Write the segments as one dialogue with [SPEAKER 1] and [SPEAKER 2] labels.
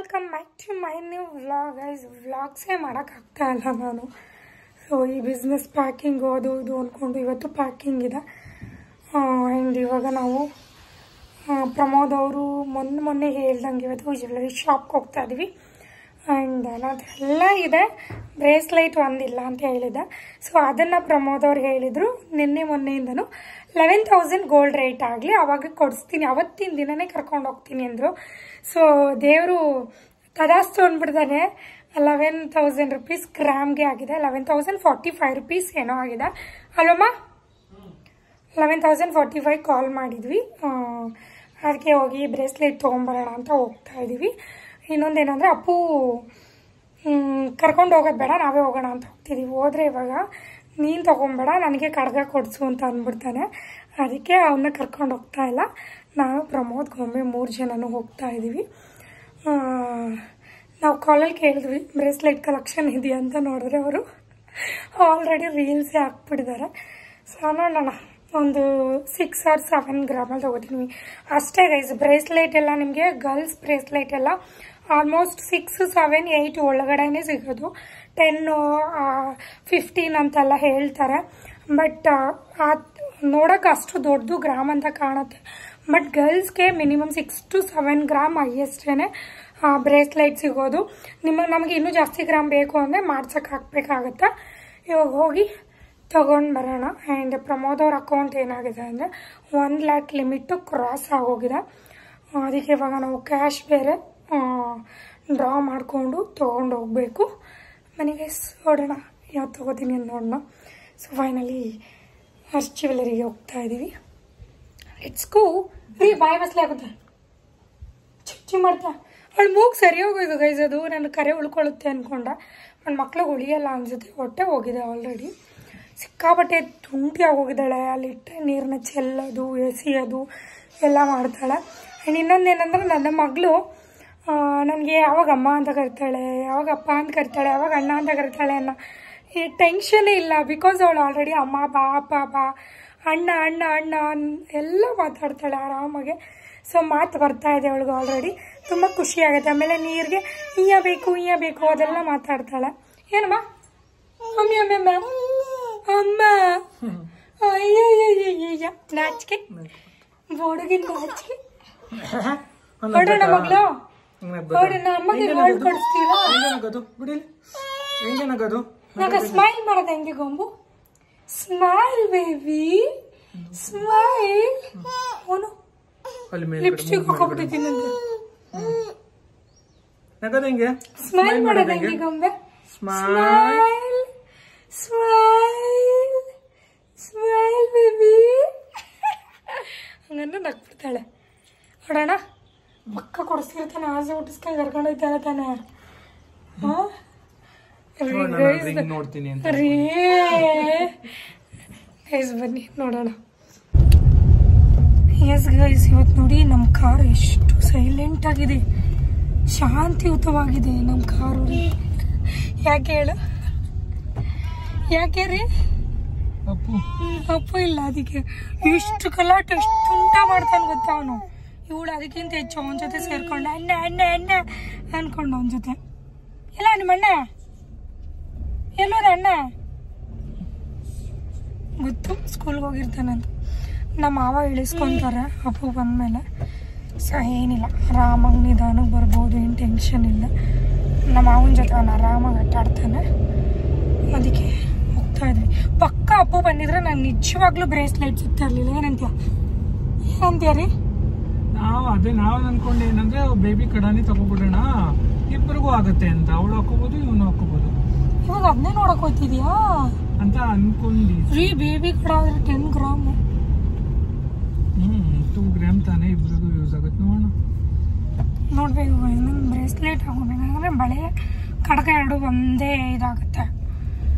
[SPEAKER 1] Welcome back to my new vlog guys. ವ್ಲಾಗ್ಸೇ ಮಾಡೋಕ್ಕಾಗ್ತಾ ಇಲ್ಲ ನಾನು. ಸೊ ಈ ಬಿಸ್ನೆಸ್ ಪ್ಯಾಕಿಂಗ್ ಅದು ಇದು ಅಂದ್ಕೊಂಡು ಇವತ್ತು ಪ್ಯಾಕಿಂಗ್ ಇದೆ. ಆ್ಯಂಡ್ ಇವಾಗ ನಾವು ಪ್ರಮೋದ್ ಅವರು ಮೊನ್ನೆ ಹೇಳ್ದಂಗೆ ಇವತ್ತು ಜ್ಯುವೆಲರಿ ಶಾಪ್ಗೆ ಹೋಗ್ತಾ ಇದ್ದೀವಿ. ಆ್ಯಂಡ್ ಅದೆಲ್ಲ ಇದೆ, ಬ್ರೇಸ್ಲೈಟ್ ಒಂದಿಲ್ಲ ಅಂತ ಹೇಳಿದೆ. ಸೊ ಅದನ್ನು ಪ್ರಮೋದ್ ಅವ್ರು ಹೇಳಿದರು ಮೊನ್ನೆಯಿಂದನೂ 11,000 ಗೋಲ್ಡ್ ರೇಟ್ ಆಗಲಿ ಅವಾಗ ಕೊಡಿಸ್ತೀನಿ, ಅವತ್ತಿನ ದಿನನೇ ಕರ್ಕೊಂಡು ಹೋಗ್ತೀನಿ ಅಂದರು. ಸೊ ದೇವರು ತದಾಸ್ತು ಅಂದ್ಬಿಡ್ತಾನೆ. 11,000 ರುಪೀಸ್ ಗ್ರಾಮ್ಗೆ ಆಗಿದೆ. 11,045 ರುಪೀಸ್ ಏನೋ ಆಗಿದೆ ಅಲ್ವಮ್ಮ? 11,045 ಕಾಲ್ ಮಾಡಿದ್ವಿ. ಅದಕ್ಕೆ ಹೋಗಿ ಬ್ರೇಸ್ಲೆಟ್ ತೊಗೊಂಬರೋಣ ಅಂತ ಹೋಗ್ತಾ ಇದ್ದೀವಿ. ಇನ್ನೊಂದೇನಂದರೆ ಅಪ್ಪು ಕರ್ಕೊಂಡು ಹೋಗೋದು ಬೇಡ, ನಾವೇ ಹೋಗೋಣ ಅಂತ ಹೋಗ್ತಿದ್ದೀವಿ. ಹೋದರೆ ಇವಾಗ ನೀನು ತೊಗೊಂಬೇಡ, ನನಗೆ ಕಡ್ಗ ಕೊಡಿಸು ಅಂತ ಅಂದ್ಬಿಡ್ತಾನೆ. ಅದಕ್ಕೆ ಅವನ್ನ ಕರ್ಕೊಂಡು ಹೋಗ್ತಾ ಇಲ್ಲ. ನಾವು ಪ್ರಮೋದ್ ಗೊಂಬೆ 3 ಜನನೂ ಹೋಗ್ತಾ ಇದ್ದೀವಿ. ನಾವು ಕಾಲಲ್ಲಿ ಕೇಳಿದ್ವಿ ಬ್ರೇಸ್ಲೆಟ್ ಕಲೆಕ್ಷನ್ ಇದೆಯಾ ಅಂತ. ನೋಡಿದ್ರೆ ಅವರು ಆಲ್ರೆಡಿ ರೀಲ್ಸೇ ಹಾಕ್ಬಿಟ್ಟಿದ್ದಾರೆ. ಸೊ ನೋಡೋಣ, ಒಂದು 6 or 7 ಗ್ರಾಮಲ್ಲಿ ತೊಗೋತೀನಿ ಅಷ್ಟೇ ಗೈಸ್. ಬ್ರೇಸ್ಲೆಟ್ ಎಲ್ಲ ನಿಮಗೆ ಗರ್ಲ್ಸ್ ಬ್ರೇಸ್ಲೆಟ್ ಎಲ್ಲ ಆಲ್ಮೋಸ್ಟ್ 6, 7, 8 ಒಳಗಡೆನೇ ಸಿಗೋದು. 10, 15 ಅಂತೆಲ್ಲ ಹೇಳ್ತಾರೆ. ಬಟ್ ನೋಡೋಕೆ ಅಷ್ಟು ದೊಡ್ಡದು ಗ್ರಾಮ್ ಅಂತ ಕಾಣುತ್ತೆ. ಬಟ್ ಗರ್ಲ್ಸ್ಗೆ ಮಿನಿಮಮ್ 6 to 7 ಗ್ರಾಮ್ ಹೈಯೆಸ್ಟೇ ಬ್ರೇಸ್ಲೈಟ್ ಸಿಗೋದು. ನಮಗೆ ಇನ್ನೂ ಜಾಸ್ತಿ ಗ್ರಾಮ್ ಬೇಕು ಅಂದರೆ ಮಾಡ್ಸೋಕೆ ಹಾಕಬೇಕಾಗತ್ತೆ. ಇವಾಗ ಹೋಗಿ ತೊಗೊಂಡು ಬರೋಣ. ಆ್ಯಂಡ್ ಪ್ರಮೋದ್ ಅವ್ರ ಅಕೌಂಟ್ ಏನಾಗಿದೆ ಅಂದರೆ 1 lakh ಲಿಮಿಟ್ಟು ಕ್ರಾಸ್ ಆಗೋಗಿದೆ. ಅದಕ್ಕೆ ಇವಾಗ ನಾವು ಕ್ಯಾಶ್ ಬೇರೆ ಡ್ರಾ ಮಾಡಿಕೊಂಡು ತೊಗೊಂಡು ಹೋಗಬೇಕು ಮನೆಗೆ. ನೋಡೋಣ ಯಾವ್ದು ತೊಗೋತೀನಿ ಅಂತ ನೋಡೋಣ. ಸೊ ಫೈನಲಿ ಹರ್ಷ್ ಜ್ಯುವೆಲರಿಗೆ ಹೋಗ್ತಾ ಇದ್ದೀವಿ. Let's go. ಬಾಯ್ ಬಸ್ಲೆ ಆಗುತ್ತೆ, ಚಿಚ್ಚಿ ಮಾಡ್ತಾ. ಅವಳು ಮೂಗು ಸರಿ ಹೋಗೋದು ಗೈಸ್. ಅದು ನನ್ನ ಕರೆ ಉಳ್ಕೊಳ್ಳುತ್ತೆ ಅಂದ್ಕೊಂಡ, ನನ್ನ ಮಕ್ಳಿಗೆ ಉಳಿಯಲ್ಲ ಅನ್ಸುತ್ತೆ. ಹೊಟ್ಟೆ ಹೋಗಿದೆ ಆಲ್ರೆಡಿ, ಸಿಕ್ಕಾಬಟ್ಟೆ ತುಂಟಿ ಆಗೋಗಿದ್ದಾಳೆ. ಅಲ್ಲಿಟ್ಟರೆ ನೀರನ್ನ ಚೆಲ್ಲೋದು, ಎಸೆಯೋದು ಎಲ್ಲ ಮಾಡ್ತಾಳೆ. ಆ್ಯಂಡ್ ಇನ್ನೊಂದೇನೆಂದ್ರೆ ನನ್ನ ಮಗಳು ನನಗೆ ಯಾವಾಗ ಅಮ್ಮ ಅಂತ ಕರಿತಾಳೆ, ಯಾವಾಗ ಅಪ್ಪ ಅಂತ ಕರಿತಾಳೆ, ಯಾವಾಗ ಅಣ್ಣ ಅಂತ ಕರಿತಾಳೆ ಅನ್ನೋ ಈ ಟೆನ್ಷನ್ನೇ ಇಲ್ಲ. ಬಿಕಾಸ್ ಅವಳು ಆಲ್ರೆಡಿ ಅಮ್ಮ ಬಾ, ಅಪ್ಪ ಬಾ, ಅಣ್ಣ ಅಣ್ಣ ಅಣ್ಣ ಎಲ್ಲ ಮಾತಾಡ್ತಾಳೆ ಆರಾಮಾಗೆ. ಸೊ ಮಾತು ಬರ್ತಾ ಇದೆ ಅವಳಿಗೆ ಆಲ್ರೆಡಿ. ತುಂಬ ಖುಷಿಯಾಗುತ್ತೆ. ಆಮೇಲೆ ನೀರಿಗೆ ಈಯ ಬೇಕು ಅದೆಲ್ಲ ಮಾತಾಡ್ತಾಳೆ. ಏನಮ್ಮ ಅಮ್ಮಿ ಅಮ್ಮ ಅಮ್ಮ ಅಯ್ಯ ನಾಚಿಕೆ ಬೋಡುಗಿನ ನಾಚಿಕೆ. ಹೊಡೋಣ ಮಗಳು, ಹೊಡೋಣ. ಅಮ್ಮಗೆ ಗೋಲ್ಡ್ ಕೊಡಿಸ್ತೀವ. ನಾಗ ಸ್ಮೈಲ್ ಮಾಡೋದು ಹೆಂಗೆ ಗೊಂಬು? Smile baby smile. ಅವನು ಲಿಪ್ಸ್ಟಿಕ್ ಹಾಕೋಬಿಟ್ಟಿದ್ದೀನಿ ಅಂತ. ಸ್ಮೈಲ್ ಮಾಡೋದು ಹೆಂಗೆ ಗೊಂಬೆ? ಸ್ಮೈಲ್ ಸ್ಮೈಲ್ ಸ್ಮೈಲ್ ಬೇಬಿ ಹಂಗಂದ್ರೆ ನಗ್ಬಿಡ್ತಾಳೆ. ಹೊಡೋಣ. ಪಕ್ಕ ಕೊಡಿಸ್ತಿರ್ತಾನೆ, ಆಸೆ ಹುಟ್ಟಿಸ್ಕೊಂಡು ಕರ್ಕೊಂಡು ಹೋಗ್ತಾನೆ ತಾನೆ. ಗೈಸ್ ಬನ್ನಿ ನೋಡೋಣ. ಎಸ್ ಗೈಸ್, ಇವತ್ತು ನೋಡಿ ನಮ್ಮ ಕಾರು ಎಷ್ಟು ಸೈಲೆಂಟ್ ಆಗಿದೆ, ಶಾಂತಿಯುತವಾಗಿದೆ ನಮ್ಮ ಕಾರು. ಯಾಕೆ ಹೇಳು? ಯಾಕೆ ರೀ? ಅಪ್ಪು ಇಲ್ಲ, ಅದಕ್ಕೆ ಎಷ್ಟು ಕಲಾಟ, ಎಷ್ಟು ತುಂಟ ಮಾಡ್ತಾನೆ ಗೊತ್ತಾ ಅವನು. ಇವಳು ಅದಕ್ಕಿಂತ ಹೆಚ್ಚು ಅವನ ಜೊತೆ ಸೇರ್ಕೊಂಡು ಅಣ್ಣ ಅಣ್ಣ ಅಣ್ಣ ಅನ್ಕೊಂಡು ಅವನ ಜೊತೆ. ಇಲ್ಲ ನಿಮ್ಮ ಅಣ್ಣ ಎಲ್ಲೋದ? ಅಣ್ಣ ಗೊತ್ತು, ಸ್ಕೂಲ್ಗೆ ಹೋಗಿರ್ತಾನಂತ. ನಮ್ಮ ಮಾವ ಇಳಿಸ್ಕೊಂತಾರೆ ಅಪ್ಪು ಬಂದಮೇಲೆ. ಸೊ ಏನಿಲ್ಲ, ಆರಾಮಾಗಿ ನಿಧಾನಕ್ಕೆ ಬರ್ಬೋದು, ಏನು ಟೆನ್ಷನ್ ಇಲ್ಲ. ನಮ್ಮ ಮಾವನ ಜೊತೆ ಅವನು ಆರಾಮಾಗಿ ಆಟಾಡ್ತಾನೆ. ಅದಕ್ಕೆ ಹೋಗ್ತಾ ಇದ್ವಿ. ಪಕ್ಕ ಅಪ್ಪು ಬಂದಿದ್ರೆ ನಂಗೆ ನಿಜವಾಗ್ಲೂ ಬ್ರೇಸ್ಲೈಟ್ ಸಿಗ್ತಾ ಇರಲಿಲ್ಲ. ಏನಂತೀಯ ರೀ?
[SPEAKER 2] ನಾವು ಅನ್ಕೊಂಡೆ ಏನಂದ್ರೆ ಬೇಬಿ ಕಡಾನಿ ತಗೋಬಿಡೋಣ, ಇಬ್ಬರಿಗೂ ಆಗುತ್ತೆ ಅಂತ. ಅವಳು ಹಾಕೋಬಹುದು, ಇವನು ಹಾಕೋಬಹುದು.
[SPEAKER 1] ಇವಾಗ ಅದನ್ನೇ ನೋಡಕ್ ಹೋಗ್ತಿದ್ಯಾ
[SPEAKER 2] ಅಂತ ಅನ್ಕೊಂಡಿ.
[SPEAKER 1] ಬೇಬಿ ಕಡ 10 ಗ್ರಾಮ್
[SPEAKER 2] 2 ಗ್ರಾಮ್ ತಾನೇ, ಇಬ್ಬರಿಗೂ ಯೂಸ್ ಆಗುತ್ತೆ.
[SPEAKER 1] ನೋಡ್ಬೇಕು. ಇನ್ನೊಂದು ಬ್ರೇಸ್ಲೆಟ್ ಹಾಕೋಬೇಕಂದ್ರೆ ಬಳೆ ಕಡಗ 2 ಒಂದೇ ಇದಾಗುತ್ತೆ.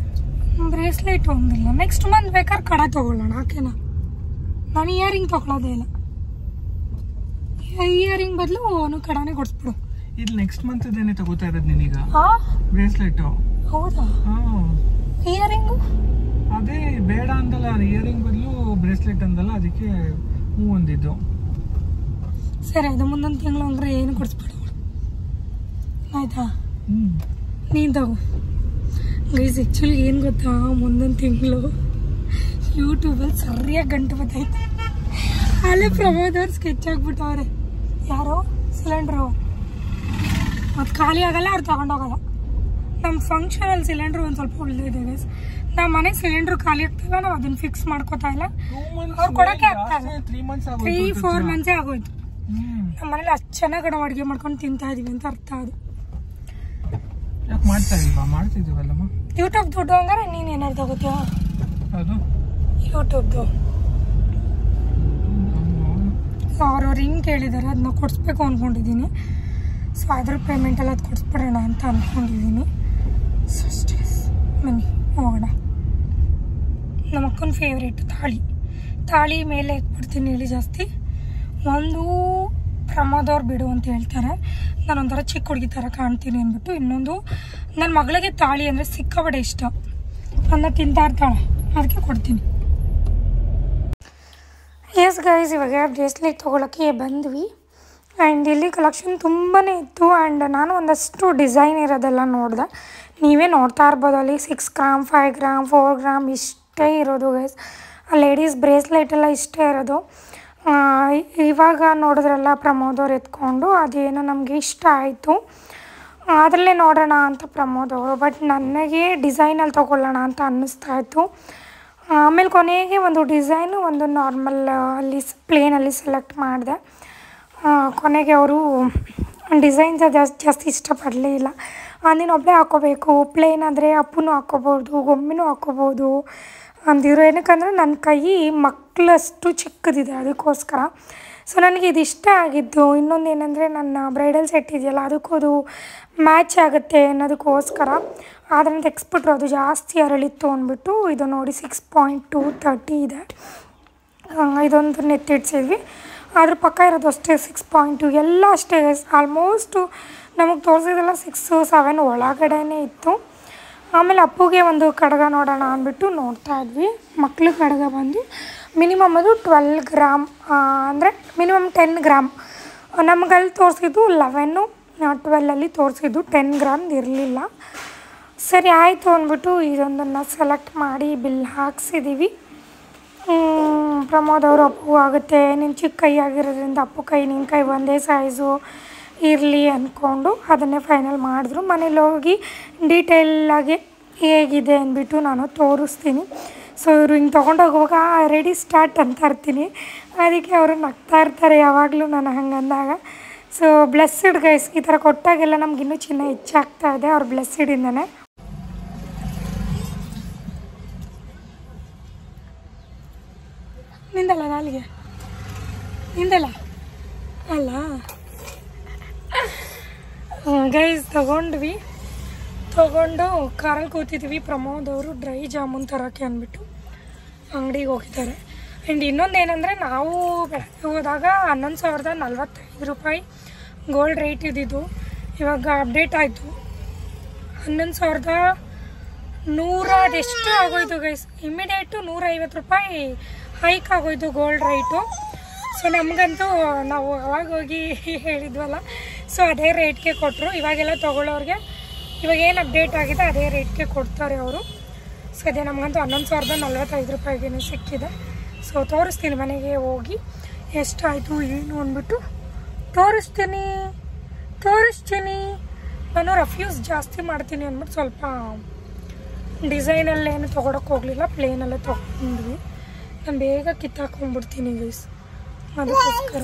[SPEAKER 1] ಬ್ರೇಸ್ಲೆಟ್ ಒಂದಿಲ್ಲ. ನೆಕ್ಸ್ಟ್ ಮಂತ್ ಬೇಕಾದ್ರೆ ಕಡ ತಗೊಳ್ಳೋಣ, ಓಕೆನಾ? ನಾನು ಇಯರಿಂಗ್ ತಗೊಳ್ಳೋದೇ ಇಲ್ಲ. ಇಯರಿಂಗ್ ಬದಲು ಅವನು ಕಡಾನೇ ಕೊಡಿಸ್ಬಿಡು.
[SPEAKER 2] ಇದು ನೆಕ್ಸ್ಟ್ ಮಂತ್ ಇದೇನೆ ತಗೋತಾ ಇರೋದು ನೀನೀಗ ಬ್ರೇಸ್ಲೆಟ್.
[SPEAKER 1] ಹೌದಾ? ಇಯರಿಂಗ್
[SPEAKER 2] ಅದೇ ಬೇಡ ಅಂದಲ್ಲ, ಇಯರಿಂಗ್ ಬದಲು ಬ್ರೇಸ್ಲೆಟ್ ಅಂದಲ್ಲ, ಅದಕ್ಕೆ ಹೂ ಒಂದಿದ್ದು.
[SPEAKER 1] ಸರಿ, ಅದು ಮುಂದೊಂದು ತಿಂಗಳು ಅಂದ್ರೆ ಏನು ಕೊಡಿಸ್ಬಿಡು. ಆಯಿತಾ ನೀನು ತಗೋ ಗೈಸ್. ಆ್ಯಕ್ಚುಲಿ ಏನು ಗೊತ್ತಾ, ಮುಂದೊಂದು ತಿಂಗಳು ಯೂಟ್ಯೂಬಲ್ಲಿ ಸರಿಯಾಗಿ ಗಂಟು ಬತ್ತೈತೆ. ಅಲ್ಲೇ ಪ್ರಮೋದ್ ಅವ್ರು ಸ್ಕೆಚ್ ಆಗ್ಬಿಟ್ಟವ್ರೆ. ಯಾರೋ ಸಿಲಿಂಡ್ರು ಅದು ಖಾಲಿ ಆಗಲ್ಲ, ಅವ್ರು ತಗೊಂಡೋಗಲ್ಲ. ನಮ್ಮ ಫಂಕ್ಷನಲ್ಲಿ ಸಿಲಿಂಡ್ರ್ ಒಂದು ಸ್ವಲ್ಪ ಉಳಿದಿದೆ ಗೈಸ್. ನಮ್ಮ ಮನೆಗೆ ಸಿಲಿಂಡ್ರ್ ಖಾಲಿ ಆಗ್ತಿಲ್ಲ, ನಾವು ಅದನ್ನ ಫಿಕ್ಸ್ ಮಾಡ್ಕೋತಾ ಇಲ್ಲ. ಅವ್ರು ಕೊಡೋಕ್ಕೆ ಆಗ್ತಾ ಇಲ್ಲ. 3-4 ಮಂತ್ಸೇ ಆಗೋಯ್ತು. ನಮ್ಮ ಮನೇಲಿ ಅಷ್ಟು ಚೆನ್ನಾಗಿ ನಾವು ಅಡುಗೆ ಮಾಡ್ಕೊಂಡು ತಿಂತಾ ಇದೀವಿ ಅಂತ ಅರ್ಥ. ಅದು ಯೂಟ್ಯೂಬ್ ದುಡ್ಡು ಹಂಗಾರೆ ನೀನು ಏನಾದ್ರು ತಗೋತೀಯ? ಯೂಟ್ಯೂಬ್ದು ಅವರು ರಿಂಗ್ ಕೇಳಿದ್ದಾರೆ, ಅದನ್ನ ಕೊಡಿಸ್ಬೇಕು ಅಂದ್ಕೊಂಡಿದ್ದೀನಿ. ಸೊ ಅದ್ರ ಪೇಮೆಂಟೆಲ್ಲ ಅದು ಕೊಡಿಸ್ಬಿಡೋಣ ಅಂತ ಅಂದ್ಕೊಂಡಿದ್ದೀನಿ. ಸೊ ಅಷ್ಟೇ, ಬನ್ನಿ ಹೋಗೋಣ. ನಮ್ಮ ಅಕ್ಕನ ಫೇವ್ರೇಟ್ ತಾಳಿ ಮೇಲೆ ಇಟ್ಬಿಡ್ತೀನಿ ಹೇಳಿ ಜಾಸ್ತಿ. ಒಂದು ಪ್ರಮೋದ್ ಅವ್ರು ಬಿಡು ಅಂತ ಹೇಳ್ತಾರೆ, ನಾನೊಂಥರ ಚಿಕ್ಕ ಹುಡುಗಿ ಥರ ಕಾಣ್ತೀನಿ ಅಂದ್ಬಿಟ್ಟು. ಇನ್ನೊಂದು ನನ್ನ ಮಗಳಿಗೆ ತಾಳಿ ಅಂದರೆ ಸಿಕ್ಕಾಬಡೆ ಇಷ್ಟ, ಅದನ್ನ ತಿಂತಾ ಇರ್ತಾಳೆ, ಅದಕ್ಕೆ ಕೊಡ್ತೀನಿ. ಎಸ್ ಗೈಸ್, ಇವಾಗ ಬ್ರೇಸ್ಲೆಟ್ ತೊಗೊಳಕ್ಕೆ ಬಂದ್ವಿ. ಆ್ಯಂಡ್ ಇಲ್ಲಿ ಕಲೆಕ್ಷನ್ ತುಂಬಾ ಇತ್ತು. ಆ್ಯಂಡ್ ನಾನು ಒಂದಷ್ಟು ಡಿಸೈನ್ ಇರೋದೆಲ್ಲ ನೋಡಿದೆ. ನೀವೇ ನೋಡ್ತಾ ಇರ್ಬೋದು, ಅಲ್ಲಿ 6 ಗ್ರಾಮ್ 5 ಗ್ರಾಮ್ 4 ಗ್ರಾಮ್ ಇಷ್ಟೇ ಇರೋದು ಗೈಸ್. ಲೇಡೀಸ್ ಬ್ರೇಸ್ಲೆಟ್ ಎಲ್ಲ ಇಷ್ಟೇ ಇರೋದು. ಇವಾಗ ನೋಡಿದ್ರಲ್ಲ ಪ್ರಮೋದ್ ಅವ್ರು ಎತ್ಕೊಂಡು, ಅದೇನೋ ನಮಗೆ ಇಷ್ಟ ಆಯಿತು, ಅದರಲ್ಲೇ ನೋಡೋಣ ಅಂತ ಪ್ರಮೋದ್ ಅವರು. ಬಟ್ ನನಗೆ ಡಿಸೈನಲ್ಲಿ ತೊಗೊಳ್ಳೋಣ ಅಂತ ಅನ್ನಿಸ್ತಾ ಇತ್ತು. ಆಮೇಲೆ ಕೊನೆಗೆ ಒಂದು ಡಿಸೈನು ಒಂದು ನಾರ್ಮಲ್ ಅಲ್ಲಿ ಪ್ಲೇನಲ್ಲಿ ಸೆಲೆಕ್ಟ್ ಮಾಡಿದೆ. ಕೊನೆಗೆ ಅವರು ಡಿಸೈನ್ಸ್ ಜಾಸ್ತಿ ಇಷ್ಟಪಡಲೇ ಇಲ್ಲ. ನೀನು ಒಬ್ಬಳೇ ಹಾಕ್ಕೋಬೇಕು, ಪ್ಲೇನ್ ಆದರೆ ಅಪ್ಪನೂ ಹಾಕ್ಕೋಬೋದು, ಗೊಂಬೆನೂ ಹಾಕ್ಕೋಬೋದು ಅಂದಿದ್ರು. ಏನಕ್ಕಂದರೆ ನನ್ನ ಕೈ ಮಕ್ಕಳಷ್ಟು ಚಿಕ್ಕದಿದೆ, ಅದಕ್ಕೋಸ್ಕರ. ಸೊ ನನಗೆ ಇದು ಇಷ್ಟ ಆಗಿದ್ದು. ಇನ್ನೊಂದು ಏನಂದರೆ ನನ್ನ ಬ್ರೈಡಲ್ ಸೆಟ್ ಇದೆಯಲ್ಲ, ಅದಕ್ಕೂ ಅದು ಮ್ಯಾಚ್ ಆಗುತ್ತೆ ಅನ್ನೋದಕ್ಕೋಸ್ಕರ ಅದನ್ನು ತೆಗೆಸ್ಬಿಟ್ರು. ಅದು ಜಾಸ್ತಿ ಅರಳಿತ್ತು ಅಂದ್ಬಿಟ್ಟು ಇದು ನೋಡಿ 6.230 ಇದೆ. ಇದೊಂದು ನೆತ್ತಿಡ್ಸಿದ್ವಿ. ಅದ್ರ ಪಕ್ಕ ಇರೋದು ಅಷ್ಟೇ 6.2, ಎಲ್ಲ ಅಷ್ಟೇ. ಆಲ್ಮೋಸ್ಟು ನಮಗೆ ತೋರಿಸಿದೆಲ್ಲ 6-7 ಒಳಗಡೆನೇ ಇತ್ತು. ಆಮೇಲೆ ಅಪ್ಪುಗೆ ಒಂದು ಕಡಗ ನೋಡೋಣ ಅಂದ್ಬಿಟ್ಟು ನೋಡ್ತಾ ಇದ್ವಿ. ಮಕ್ಳ ಕಡಗ ಬಂದು ಮಿನಿಮಮ್ ಅದು 12 ಗ್ರಾಮ್, ಅಂದರೆ ಮಿನಿಮಮ್ 10 ಗ್ರಾಮ್. ನಮಗಲ್ಲಿ ತೋರಿಸಿದ್ದು 11, 12ಅಲ್ಲಿ ತೋರಿಸಿದ್ದು 10 ಗ್ರಾಮ್ದು ಇರಲಿಲ್ಲ. ಸರಿ ಆಯಿತು ಅಂದ್ಬಿಟ್ಟು ಇದೊಂದನ್ನು ಸೆಲೆಕ್ಟ್ ಮಾಡಿ ಬಿಲ್ ಹಾಕ್ಸಿದ್ದೀವಿ. ಪ್ರಮೋದ್ ಅವರು ಅಪ್ಪು ಆಗುತ್ತೆ, ನಿನ್ನ ಚಿಕ್ಕ ಕೈ ಆಗಿರೋದ್ರಿಂದ ಅಪ್ಪು ಕೈ ನಿನ್ನ ಕೈ ಒಂದೇ ಸೈಜು ಇರಲಿ ಅಂದ್ಕೊಂಡು ಅದನ್ನೇ ಫೈನಲ್ ಮಾಡಿದ್ರು. ಮನೇಲಿ ಹೋಗಿ ಡೀಟೇಲಾಗಿ ಹೇಗಿದೆ ಅಂದ್ಬಿಟ್ಟು ನಾನು ತೋರಿಸ್ತೀನಿ. ಸೊ ಇವರು ಹಿಂಗೆ ತೊಗೊಂಡೋಗುವಾಗ ರೆಡಿ ಸ್ಟಾರ್ಟ್ ಅಂತ ಇರ್ತೀನಿ, ಅದಕ್ಕೆ ಅವರು ನಗ್ತಾ ಇರ್ತಾರೆ ಯಾವಾಗಲೂ ನಾನು ಹಂಗಂದಾಗ. ಸೊ ಬ್ಲೆಸ್ಸಿಡ್ ಗೈಸ್, ಈ ಥರ ಕೊಟ್ಟಾಗೆಲ್ಲ ನಮಗಿನ್ನೂ ಚಿನ್ನ ಹೆಚ್ಚಾಗ್ತಾ ಇದೆ ಅವ್ರು ಬ್ಲೆಸ್ಸಿಡಿಂದನೇ. ನಿಂದಲ್ಲ ನಾಲಿಗೆ, ನಿಂದಲ್ಲ ಅಲ್ಲ ಗೈಸ್. ತೊಗೊಂಡು ಕಾರಲ್ಲಿ ಕೂತಿದ್ವಿ. ಪ್ರಮೋದ್ ಅವರು ಡ್ರೈ ಜಾಮೂನ್ ತರೋಕ್ಕೆ ಅಂದ್ಬಿಟ್ಟು ಅಂಗಡಿಗೆ ಹೋಗಿದ್ದಾರೆ. ಆ್ಯಂಡ್ ಇನ್ನೊಂದು ಏನಂದರೆ, ನಾವು ಬೆಳಗ್ಗೆ ಹೋದಾಗ 11,045 ರೂಪಾಯಿ ಗೋಲ್ಡ್ ರೇಟ್ ಇದ್ದಿದ್ದು. ಇವಾಗ ಅಪ್ಡೇಟ್ ಆಯಿತು, 11,100 ಅದೆಷ್ಟು ಆಗೋಯ್ತು ಗೈಸ್. ಇಮ್ಮಿಡಿಯೇಟು 150 ರೂಪಾಯಿ ಹೈಕ್ ಆಗೋಯ್ತು ಗೋಲ್ಡ್ ರೇಟು. ಸೊ ನಮಗಂತೂ ನಾವು ಅವಾಗ ಹೋಗಿ ಹೇಳಿದ್ವಲ್ಲ, ಸೊ ಅದೇ ರೇಟ್ಗೆ ಕೊಟ್ಟರು. ಇವಾಗೆಲ್ಲ ತೊಗೊಳ್ಳೋರಿಗೆ ಇವಾಗ ಏನು ಅಪ್ಡೇಟ್ ಆಗಿದೆ ಅದೇ ರೇಟ್ಗೆ ಕೊಡ್ತಾರೆ ಅವರು. ಸೊ ಅದೇ ನಮಗಂತೂ 11,045 ರೂಪಾಯಿಗೆ ಸಿಕ್ಕಿದೆ. ಸೊ ತೋರಿಸ್ತೀನಿ ಮನೆಗೆ ಹೋಗಿ ಎಷ್ಟಾಯಿತು ಏನು ಅಂದ್ಬಿಟ್ಟು ತೋರಿಸ್ತೀನಿ. ನಾನು ರಫ್ಯೂಸ್ ಜಾಸ್ತಿ ಮಾಡ್ತೀನಿ ಅಂದ್ಬಿಟ್ಟು ಸ್ವಲ್ಪ ಡಿಸೈನಲ್ಲೇನು ತೊಗೊಳಕ್ಕೆ ಹೋಗಲಿಲ್ಲ, ಪ್ಲೇನಲ್ಲೇ ತೊಗೊಂಡ್ವಿ. ನಾನು ಬೇಗ ಕಿತ್ತಾಕೊಂಡ್ಬಿಡ್ತೀನಿ ಗೈಸ್, ಅದಕ್ಕೋಸ್ಕರ.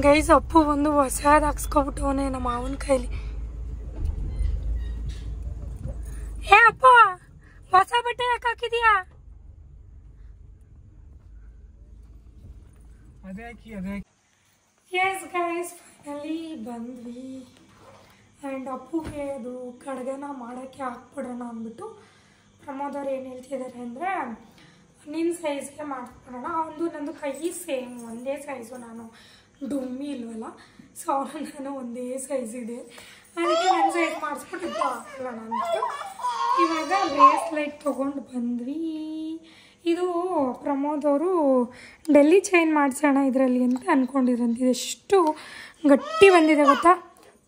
[SPEAKER 1] ಗೈಸ್ ಅಪ್ಪು ಒಂದು ಹೊಸದು ಹಾಕ್ಸ್ಕೊಬಿಟ್ಟವನೇ ನಮ್ಮ ಮಾವನ ಕೈಲಿ. ಏ ಅಪ್ಪ, ಹೊಸ ಬಟ್ಟೆ ಯಾಕೆ ಹಾಕಿದ್ಯಾ? ಎಸ್ ಗೈಸ್, ಫೈನಲಿ ಬಂದ್ವಿ. ಆ್ಯಂಡ್ ಅಪ್ಪುಗೆ ಅದು ಕಡ್ಗನ ಮಾಡೋಕ್ಕೆ ಹಾಕ್ಬಿಡೋಣ ಅಂದ್ಬಿಟ್ಟು ಪ್ರಮೋದ್ ಅವ್ರು ಏನು ಹೇಳ್ತಿದ್ದಾರೆ ಅಂದರೆ, ನಿನ್ನ ಸೈಜ್ಗೆ ಮಾಡಿಬಿಡೋಣ. ಅವನದು ನಂದು ಕೈ ಸೇಮ್ ಒಂದೇ ಸೈಜು, ನಾನು ಡುಮ್ಮಿ ಇಲ್ವಲ್ಲ. ಸೊ ಅವನು ನಾನು ಒಂದೇ ಸೈಜ್ ಇದೆ, ಅದಕ್ಕೆ ನನ್ನ ಸೈಜ್ ಮಾಡಿಸ್ಬಿಟ್ಟು ಹಾಕೋಣ ಅಂದ್ಬಿಟ್ಟು ಇವಾಗ ಬ್ರೇಸ್ಲೈಟ್ ತೊಗೊಂಡು ಬಂದ್ವಿ. ಇದು ಪ್ರಮೋದ್ ಅವರು ಡೆಲ್ಲಿ ಚೈನ್ ಮಾಡಿಸೋಣ ಇದರಲ್ಲಿ ಅಂತ ಅಂದ್ಕೊಂಡಿದ್ರಂತೆ. ಇದೆಷ್ಟು ಗಟ್ಟಿ ಬಂದಿದೆ ಗೊತ್ತಾ,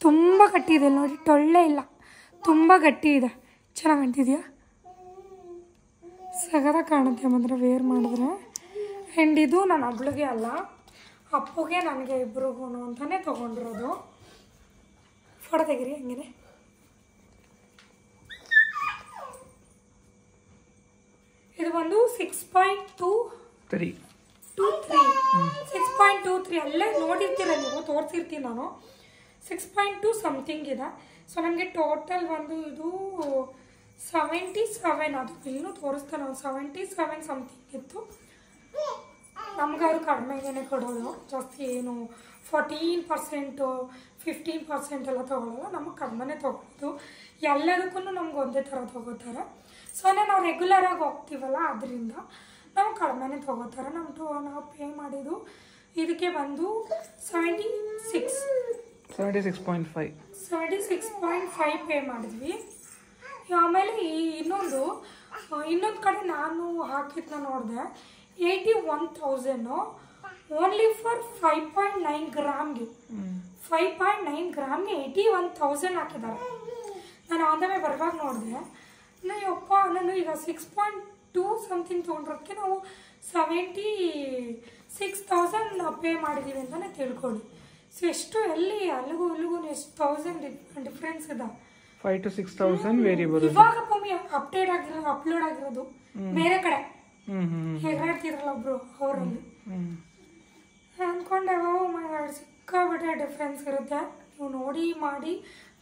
[SPEAKER 1] ತುಂಬ ಗಟ್ಟಿ ಇದೆ ನೋಡಿ, ಟೊಳ್ಳೆ ಇಲ್ಲ, ತುಂಬ ಗಟ್ಟಿ ಇದೆ. ಚೆನ್ನಾಗಿ ಕಾಣ್ತಿದೆಯಾ? ಸಗದ ಕಾಣುತ್ತೆ ಮಾತ್ರ ವೇರ್ ಮಾಡಿದ್ರೆ. ಆ್ಯಂಡ್ ಇದು ನನ್ನ ಒಬ್ಳಿಗೆ ಅಲ್ಲ, ಅಪ್ಪುಗೆ ನನಗೆ ಇಬ್ರಿಗೂ ಅಂತಲೇ ತೊಗೊಂಡಿರೋದು. ಫೋಟೋ ತೆಗೀರಿ ಹಂಗೆ. ಇದು ಬಂದು 6.23 6.23 ಅಲ್ಲೇ ನೋಡಿರ್ತೀರ ನೀವು, ತೋರಿಸಿರ್ತೀನಿ ನಾನು. 6.2 ಸಮಥಿಂಗ್ ಇದೆ. ಸೊ ನನಗೆ ಟೋಟಲ್ ಬಂದು ಇದು 77, ಅದು ಇನ್ನೂ ತೋರಿಸ್ತಾನೆ, 77 ಸಮಥಿಂಗ್ ಇತ್ತು. ನಮ್ಗೆ ಅವರು ಕಡಿಮೆಗೇ ಕೊಡೋದು, ಜಾಸ್ತಿ ಏನು 14% 15% ಎಲ್ಲ ತೊಗೊಳ್ಳೋಲ್ಲ, ನಮಗೆ ಕಡಿಮೆನೇ ತೊಗೊಳ್ಳೋದು. ಎಲ್ಲದಕ್ಕೂ ನಮ್ಗೆ ಒಂದೇ ಥರ ತೊಗೋತಾರೆ. ಸೊ ನಾವು ರೆಗ್ಯುಲರಾಗಿ ಹೋಗ್ತೀವಲ್ಲ, ಅದರಿಂದ ನಾವು ಕಡಿಮೆನೇ ತೊಗೋತಾರೆ. ನಾವು ಪೇ ಮಾಡಿದ್ದು ಇದಕ್ಕೆ ಬಂದು 76.5 ಪೇ ಮಾಡಿದ್ವಿ. ಆಮೇಲೆ ಇನ್ನೊಂದು ಕಡೆ ನಾನು ಹಾಕಿದ್ನ ನೋಡಿದೆ, 81,000 ಓನ್ಲಿ ಫಾರ್ 5.9 ಗ್ರಾಮ್ಗೆ 5.9 ಗ್ರಾಮ್ಗೆ 81,000 ಹಾಕಿದ್ದಾರೆ. ನಾನು ಆಮೇಲೆ ಬರುವಾಗ ನೋಡಿದೆ, ಅಪ್ಪ ನಾನು ಈಗ 6.2 ಸಮಥಿಂಗ್ ತೊಗೊಂಡ್ರೋದಕ್ಕೆ ನಾವು 76,000 ಪೇ ಮಾಡಿದ್ದೀವಿ ಅಂತಲೇ ತಿಳ್ಕೊಳ್ಳಿ. ಸೊ ಎಷ್ಟು ಎಲ್ಲಿ ಅಲ್ಲಿಗೂ ಇಲ್ಲಿಗೂ ಎಷ್ಟು 1000 ಡಿಫ್ರೆನ್ಸ್ ಇದೆ.
[SPEAKER 2] 5,000 to 6,000 ವೇರಿಯಬಲ್.
[SPEAKER 1] ಇವಾಗ ಭೂಮಿ ಅಪ್ಲೋಡ್ ಆಗಿರೋದು ಬೇರೆ ಕಡೆ ಹೇಗಾಡ್ತಿದ್ರಲ್ಲ ಒಬ್ರು ಅವರಲ್ಲಿ ಅಂದ್ಕೊಂಡೆ, ಸಿಕ್ಕಾಬಿಟ್ಟೆ ಡಿಫ್ರೆನ್ಸ್ ಇರುತ್ತೆ. ನೀವು ನೋಡಿ ಮಾಡಿ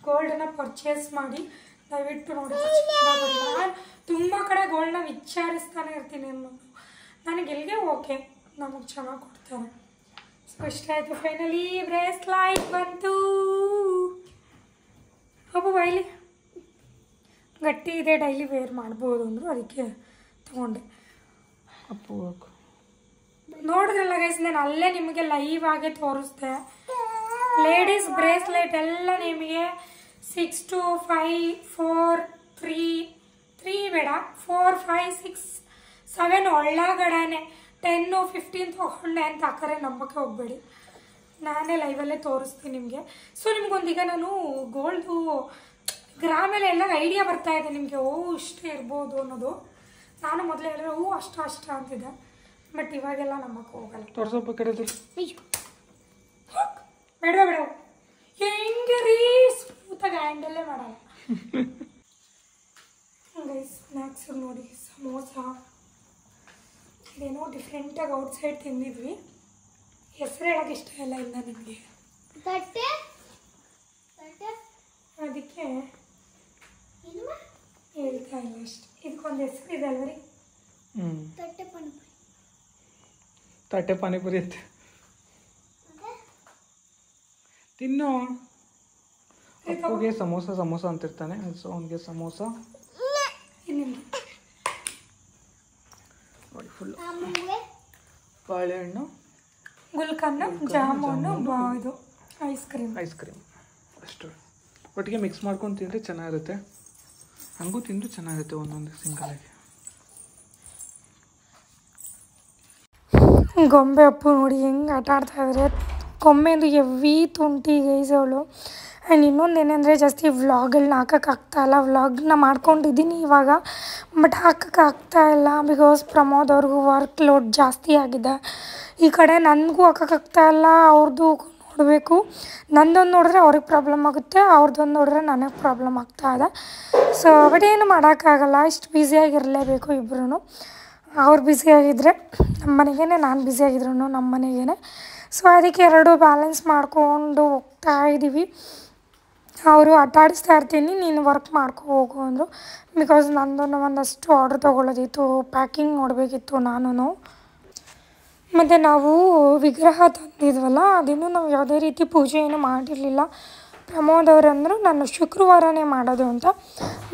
[SPEAKER 1] ಗೋಲ್ಡನ್ನ ಪರ್ಚೇಸ್ ಮಾಡಿ ದಯವಿಟ್ಟು ನೋಡಿ. ನಾನು ತುಂಬ ಕಡೆ ಗೋಲ್ಡನ್ನ ವಿಚಾರಿಸ್ತಾನೆ ಇರ್ತೀನಿ, ನನಗೆ ಎಲ್ಲಿಗೆ ಓಕೆ, ನಮಗೆ ಚೆನ್ನಾಗಿ ಕೊಡ್ತಾರೆ. ಸೊ ಇಷ್ಟ ಆಯಿತು. ಫೈನಲಿ ಬ್ರೇಸ್ಲೈಟ್ ಬಂತು. ಅಪ್ಪು ಬಾಯ್ಲಿ ಗಟ್ಟಿ ಇದೆ, ಡೈಲಿ ವೇರ್ ಮಾಡ್ಬೋದು ಅಂದರು, ಅದಕ್ಕೆ ತೊಗೊಂಡೆ.
[SPEAKER 2] ಅಪ್ಪು
[SPEAKER 1] ನೋಡಿದ್ರಲ್ಲ ಗೈಸ್, ನಾನು ಅಲ್ಲೇ ನಿಮಗೆ ಲೈವ್ ಆಗೇ ತೋರಿಸ್ದೆ. ಲೇಡೀಸ್ ಬ್ರೇಸ್ಲೆಟ್ ಎಲ್ಲ ನಿಮಗೆ 6 to 5 4 3 ಬೇಡ 4 5 6 7 ಒಳಗಡೆನೆ 10 15 ತೊಗೊಂಡೆ ಅಂತ ಹಾಕರೆ ನಂಬಕ್ಕೆ ಹೋಗಬೇಡಿ. ನಾನೇ ಲೈವಲ್ಲೇ ತೋರಿಸ್ತೀನಿ ನಿಮಗೆ. ಸೊ ನಿಮ್ಗೊಂದೀಗ ನಾನು ಗೋಲ್ಡು ಗ್ರಾಮೆಲ್ಲ ಎಲ್ಲ ಐಡಿಯಾ ಬರ್ತಾ ಇದೆ ನಿಮಗೆ, ಇಷ್ಟೇ ಇರ್ಬೋದು ಅನ್ನೋದು. ನಾನು ಮೊದಲೇ ಹೇಳಿದ್ರೆ ಅಷ್ಟ ಅಂತಿದ್ದೆ, ಬಟ್ ಇವಾಗೆಲ್ಲ ನಂಬಕ್ಕೆ ಹೋಗಲ್ಲ.
[SPEAKER 2] ತೋರಿಸೋಪ್ಪ ಕಡೆ
[SPEAKER 1] ಬೇಡ ಹೆಂಗೆ ರೀ ಸ್ಮೂತಾಗಿ ಹ್ಯಾಂಡಲ್ಲೇ ಮಾಡಲ್ಲ. ಸ್ನ್ಯಾಕ್ಸ್ ನೋಡಿ, ಸಮೋಸ ಇದೇನೋ ಡಿಫ್ರೆಂಟಾಗಿ ಔಟ್ಸೈಡ್ ತಿಂದಿದ್ವಿ, ಹೆಸರು ಹೇಳೋಕೆ ಇಷ್ಟ ಇಲ್ಲ ಇಲ್ಲ ನಿಮಗೆ, ಅದಕ್ಕೆ ಹೇಳ್ತಾ ಇಲ್ಲ ಅಷ್ಟೆ. ಇದಕ್ಕೊಂದು ಹೆಸರು ಇದೆ ಅಲ್ವರಿ,
[SPEAKER 2] ತಟ್ಟೆ ಪಾನಿಪುರಿ ಅಂತ ತಿನ್ನು. ಅಪ್ಪುಗೆ ಸಮೋಸ ಅಂತಿರ್ತಾನೆ, ಸೊ ಅವನಿಗೆ ಸಮೋಸ ನೋಡಿ ಫುಲ್ ಬಾಳೆಹಣ್ಣು,
[SPEAKER 1] ಗುಲ್ಕನ್ನ, ಜಾಮೂನು, ಇದು ಐಸ್ ಕ್ರೀಮ್
[SPEAKER 2] ಅಷ್ಟು ಒಟ್ಟಿಗೆ ಮಿಕ್ಸ್ ಮಾಡ್ಕೊಂಡು ತಿಂದರೆ ಚೆನ್ನಾಗಿರುತ್ತೆ. ಹಂಗೂ ತಿಂದು ಚೆನ್ನಾಗಿರುತ್ತೆ ಒಂದೊಂದು ಸಿಂಗಲಾಗಿ.
[SPEAKER 1] ಗೊಂಬೆ ಅಪ್ಪು ನೋಡಿ ಹೆಂಗೆ ಆಟ ಆಡ್ತಾ ಇದ್ದಾರೆ. ಗೊಂಬೆಂದು ಎವ್ವಿ ತುಂಟಿ ಗೈಸ್ ಅವಳು. ಆ್ಯಂಡ್ ಇನ್ನೊಂದೇನೆಂದರೆ ಜಾಸ್ತಿ ವ್ಲಾಗಲ್ಲಿ ಹಾಕೋಕ್ಕಾಗ್ತಾಯಿಲ್ಲ. ವ್ಲಾಗ್ನ ಮಾಡ್ಕೊಂಡಿದ್ದೀನಿ ಇವಾಗ, ಬಟ್ ಹಾಕೋಕ್ಕಾಗ್ತಾಯಿಲ್ಲ ಬಿಕಾಸ್ ಪ್ರಮೋದ್ ಅವ್ರಿಗೂ ವರ್ಕ್ ಲೋಡ್ ಜಾಸ್ತಿ ಆಗಿದೆ. ಈ ಕಡೆ ನನಗೂ ಹಾಕೋಕ್ಕಾಗ್ತಾಯಿಲ್ಲ, ಅವ್ರದ್ದು ನೋಡಬೇಕು. ನಂದೊಂದು ನೋಡಿದ್ರೆ ಅವ್ರಿಗೆ ಪ್ರಾಬ್ಲಮ್ ಆಗುತ್ತೆ, ಅವ್ರದ್ದೊಂದು ನೋಡಿದ್ರೆ ನನಗೆ ಪ್ರಾಬ್ಲಮ್ ಆಗ್ತಾಯಿದೆ. ಸೊ ಬಟ್ ಏನು ಮಾಡೋಕ್ಕಾಗಲ್ಲ, ಇಷ್ಟು ಬ್ಯುಸಿಯಾಗಿರಲೇಬೇಕು ಇಬ್ಬರೂ. ಅವ್ರು ಬ್ಯುಸಿಯಾಗಿದ್ದರೆ ನಮ್ಮ ಮನೆಗೇ, ನಾನು ಬ್ಯುಸಿಯಾಗಿದ್ರು ನಮ್ಮ ಮನೆಗೇ. ಸೊ ಅದಕ್ಕೆ ಎರಡೂ ಬ್ಯಾಲೆನ್ಸ್ ಮಾಡಿಕೊಂಡು ಹೋಗ್ತಾ ಇದ್ದೀವಿ. ಅವರು ಆಟ ಆಡಿಸ್ತಾ ಇರ್ತೀನಿ, ನೀನು ವರ್ಕ್ ಮಾಡ್ಕೊ ಹೋಗು ಅಂದರು. ಬಿಕಾಸ್ ನಂದು ಒಂದಷ್ಟು ಆರ್ಡ್ರ್ ತೊಗೊಳ್ಳೋದಿತ್ತು, ಪ್ಯಾಕಿಂಗ್ ನೋಡಬೇಕಿತ್ತು ನಾನು. ಮತ್ತು ನಾವು ವಿಗ್ರಹ ತಂದಿದ್ವಲ್ಲ, ಅದಿನ್ನೂ ನಾವು ಯಾವುದೇ ರೀತಿ ಪೂಜೆ ಏನೂ ಮಾಡಿರಲಿಲ್ಲ. ಪ್ರಮೋದ್ ಅವರಂದರು ನಾನು ಶುಕ್ರವಾರನೇ ಮಾಡೋದು ಅಂತ.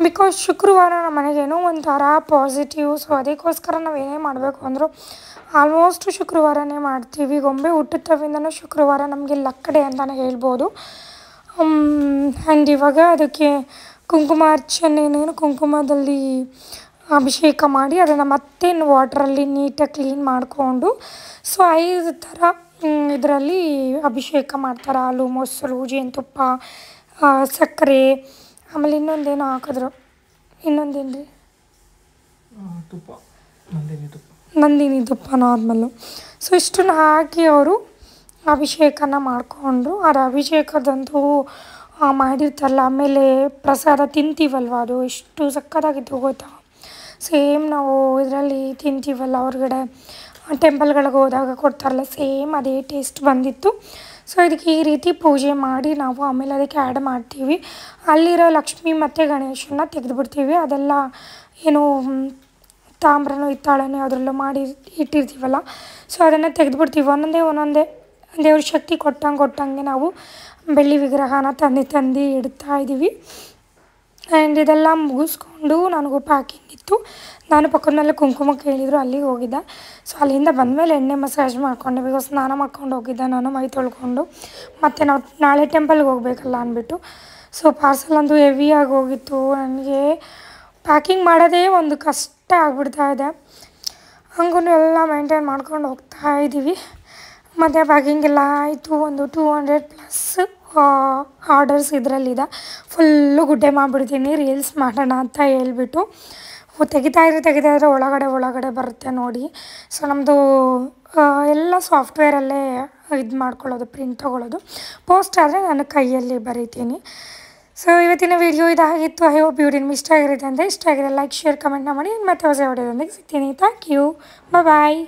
[SPEAKER 1] ಬಿಕಾಸ್ ಶುಕ್ರವಾರ ನಮ್ಮ ಮನೆಗೇನೋ ಒಂಥರ ಪಾಸಿಟಿವ್. ಸೊ ಅದಕ್ಕೋಸ್ಕರ ನಾವು ಏನೇ ಮಾಡಬೇಕು ಅಂದರೂ ಆಲ್ಮೋಸ್ಟ್ ಶುಕ್ರವಾರನೇ ಮಾಡ್ತೀವಿ. ಗೊಂಬೆ ಹುಟ್ಟಿದ ಶುಕ್ರವಾರ ನಮಗೆ ಲಕ್ ಡೇ ಅಂತಲೇ ಹೇಳ್ಬೋದು. ಆ್ಯಂಡ್ ಇವಾಗ ಅದಕ್ಕೆ ಕುಂಕುಮಾರ್ಚನೆ, ಕುಂಕುಮದಲ್ಲಿ ಅಭಿಷೇಕ ಮಾಡಿ ಅದನ್ನು ಮತ್ತೆ ವಾಟ್ರಲ್ಲಿ ನೀಟಾಗಿ ಕ್ಲೀನ್ ಮಾಡಿಕೊಂಡು ಸೊ 5 ಥರ ಇದರಲ್ಲಿ ಅಭಿಷೇಕ ಮಾಡ್ತಾರೆ. ಹಾಲು, ಮೊಸರು, ಜೇನುತುಪ್ಪ, ಸಕ್ಕರೆ, ಆಮೇಲೆ ಇನ್ನೊಂದೇನೋ ಹಾಕಿದ್ರು, ಇನ್ನೊಂದೇನು ರೀ,
[SPEAKER 2] ತುಪ್ಪ,
[SPEAKER 1] ನಂದಿನಿ ತುಪ್ಪ ನಾರ್ಮಲ್ಲು. ಸೊ ಇಷ್ಟನ್ನು ಹಾಕಿ ಅವರು ಅಭಿಷೇಕನ ಮಾಡಿಕೊಂಡ್ರು. ಅದು ಅಭಿಷೇಕದಂತೂ ಮಾಡಿರ್ತಾರಲ್ಲ, ಆಮೇಲೆ ಪ್ರಸಾದ ತಿಂತೀವಲ್ವ, ಅದು ಎಷ್ಟು ಸಕ್ಕತ್ತಾಗಿತ್ತು ಗೊತ್ತಾ. ಸೇಮ್ ನಾವು ಇದರಲ್ಲಿ ತಿಂತೀವಲ್ಲ ಹೊರಗಡೆ ಟೆಂಪಲ್ಗಳಿಗೆ ಹೋದಾಗ ಕೊಡ್ತಾರಲ್ಲ, ಸೇಮ್ ಅದೇ ಟೇಸ್ಟ್ ಬಂದಿತ್ತು. ಸೊ ಇದಕ್ಕೆ ಈ ರೀತಿ ಪೂಜೆ ಮಾಡಿ ನಾವು ಆಮೇಲೆ ಅದಕ್ಕೆ ಆ್ಯಡ್ ಮಾಡ್ತೀವಿ. ಅಲ್ಲಿರೋ ಲಕ್ಷ್ಮಿ ಮತ್ತು ಗಣೇಶನ ತೆಗೆದುಬಿಡ್ತೀವಿ. ಅದೆಲ್ಲ ಏನು ತಾಮ್ರನೋ ಹಿತ್ತಾಳೆನೋ ಅದರಲ್ಲೂ ಮಾಡಿ ಇಟ್ಟಿರ್ತೀವಲ್ಲ, ಸೊ ಅದನ್ನು ತೆಗೆದುಬಿಡ್ತೀವಿ. ಒಂದೊಂದೇ ದೇವ್ರ ಶಕ್ತಿ ಕೊಟ್ಟಂಗೆ ನಾವು ಬೆಳ್ಳಿ ವಿಗ್ರಹನ ತಂದು ಇಡ್ತಾಯಿದ್ದೀವಿ. ಆ್ಯಂಡ್ ಇದೆಲ್ಲ ಮುಗಿಸ್ಕೊಂಡು ನನಗೂ ಪ್ಯಾಕಿಂಗ್ ಇತ್ತು. ನಾನು ಪಕ್ಕದ ಮೇಲೆ ಕುಂಕುಮ ಕೇಳಿದ್ರು, ಅಲ್ಲಿಗೆ ಹೋಗಿದ್ದೆ. ಸೊ ಅಲ್ಲಿಂದ ಬಂದಮೇಲೆ ಎಣ್ಣೆ ಮಸಾಜ್ ಮಾಡಿಕೊಂಡೆ, ಬಿಕಾಸ್ ಸ್ನಾನ ಮಾಡ್ಕೊಂಡು ಹೋಗಿದ್ದೆ ನಾನು, ಮೈ ತೊಳ್ಕೊಂಡು. ಮತ್ತು ನಾವು ನಾಳೆ ಟೆಂಪಲ್ಗೆ ಹೋಗಬೇಕಲ್ಲ ಅಂದ್ಬಿಟ್ಟು. ಸೊ ಪಾರ್ಸಲ್ ಅಂತೂ ಹೆವಿಯಾಗಿ ಹೋಗಿತ್ತು. ನನಗೆ ಪ್ಯಾಕಿಂಗ್ ಮಾಡೋದೇ ಒಂದು ಕಷ್ಟ ಆಗ್ಬಿಡ್ತಾ ಇದೆ. ಹಂಗೂ ಎಲ್ಲ ಮೇಂಟೈನ್ ಮಾಡ್ಕೊಂಡು ಹೋಗ್ತಾಯಿದ್ದೀವಿ. ಮತ್ತು ಪ್ಯಾಕಿಂಗ್ ಎಲ್ಲ ಆಯಿತು. ಒಂದು 200+ ಆರ್ಡರ್ಸ್ ಇದರಲ್ಲಿದೆ. ಫುಲ್ಲು ಗುಡ್ಡೆ ಮಾಡಿಬಿಡ್ತೀನಿ ರೀಲ್ಸ್ ಮಾಡೋಣ ಅಂತ ಹೇಳ್ಬಿಟ್ಟು. ತೆಗಿತಾ ಇದ್ರೆ ಒಳಗಡೆ ಬರುತ್ತೆ ನೋಡಿ. ಸೊ ನಮ್ಮದು ಎಲ್ಲ ಸಾಫ್ಟ್ವೇರಲ್ಲೇ ಇದು ಮಾಡ್ಕೊಳ್ಳೋದು, ಪ್ರಿಂಟ್ ತೊಗೊಳ್ಳೋದು. ಪೋಸ್ಟ್ ಆದರೆ ನಾನು ಕೈಯಲ್ಲಿ ಬರೀತೀನಿ. ಸೊ ಇವತ್ತಿನ ವೀಡಿಯೋ ಇದಾಗಿತ್ತು. ಐ ಹೋಪ್ ವಿಡಿಯೋ ನಿಮ್ಗೆ ಇಷ್ಟ ಆಗಿರುತ್ತೆ. ಇಷ್ಟ ಆಗಿರೋ ಲೈಕ್, ಶೇರ್, ಕಮೆಂಟ್ನ ಮಾಡಿ. ಮತ್ತೆ ಹೊಸ ವಿಡಿಯೋದೊಂದಿಗೆ ಸಿಗ್ತೀನಿ. Thank you, bye.